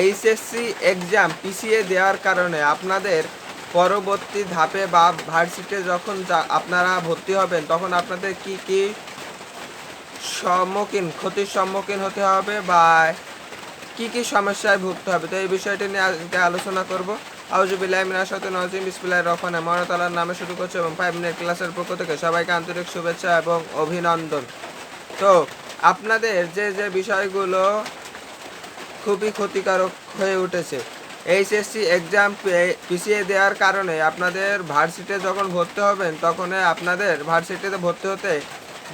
HSC exam পিছিয়ে দেওয়ার কারণে আপনাদের পরবর্তী ধাপে বা ভার্সিটিতে যখন আপনারা ভর্তি হবেন তখন আপনাদের কি কি ক্ষতির সম্মুখীন হতে হবে বা কি কি সমস্যায় ভুগতে হবে, তো এই বিষয়টি নিয়ে আজকে আলোচনা করব। আউযুবিল্লাহি মিনাশ শাইতানির রাজিম, বিসমিল্লাহির রহমানির রহিম। মহান আল্লাহর নামে শুরু করছি এবং 5 মিনিট ক্লাসের পক্ষ থেকে সবাইকে আন্তরিক শুভেচ্ছা এবং অভিনন্দন। তো আপনাদের যে যে বিষয়গুলো খুবই ক্ষতিকারক হয়ে উঠেছে, এইচএসসি এক্সাম পিছিয়ে দেওয়ার কারণে আপনাদের ভার্সিটিতে যখন ভর্তি হবেন তখন আপনাদের ভার্সিটিতে ভর্তি হতে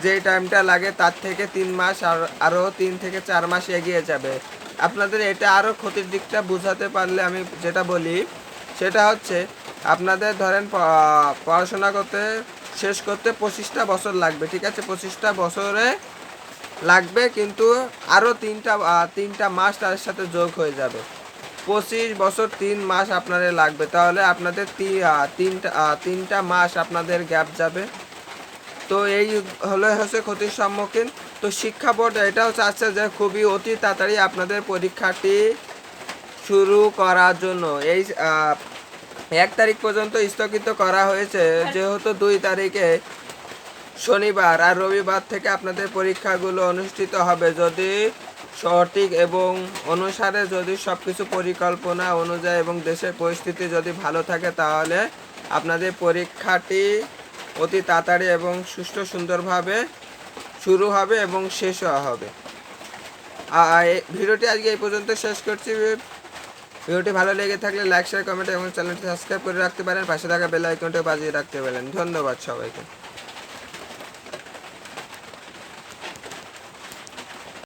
যেই টাইমটা লাগে তার থেকে 3 মাস আরও 3 থেকে 4 মাস এগিয়ে যাবে। আপনাদের এটা আরও ক্ষতির দিকটা বোঝাতে পারলে আমি যেটা বলি সেটা হচ্ছে, আপনাদের ধরেন পড়াশোনা শেষ করতে 25টা বছর লাগবে, ঠিক আছে? 25টা বছরে লাগবে, কিন্তু আরও তিনটা মাস তার সাথে যোগ হয়ে যাবে। 25 বছর 3 মাস আপনাদের লাগবে, তাহলে আপনাদের তিনটা মাস আপনাদের গ্যাপ যাবে। তো এই হচ্ছে ক্ষতির সম্মুখীন। তো শিক্ষা বোর্ড এটাও চাচ্ছে যে খুবই অতি তাড়াতাড়ি আপনাদের পরীক্ষাটি শুরু করার জন্য এই 1 তারিখ পর্যন্ত স্থগিত করা হয়েছে, যেহেতু 2 তারিখে শনিবার আর রবিবার থেকে আপনাদের পরীক্ষাগুলো অনুষ্ঠিত হবে। যদি সঠিক এবং অনুসারে যদি সব কিছু পরিকল্পনা অনুযায়ী এবং দেশের পরিস্থিতি যদি ভালো থাকে তাহলে আপনাদের পরীক্ষাটি অতি তাড়াতাড়ি এবং সুষ্ঠু সুন্দরভাবে শুরু হবে এবং শেষ হবে। ভিডিওটি আজকে এই পর্যন্ত শেষ করছি। ভিডিওটি ভালো লেগে থাকলে লাইক, শেয়ার, কমেন্ট এবং চ্যানেলটি সাবস্ক্রাইব করে রাখতে পারেন। পাশে থাকা বেল আইকনটি বাজিয়ে রাখতে পারেন। ধন্যবাদ সবাইকে।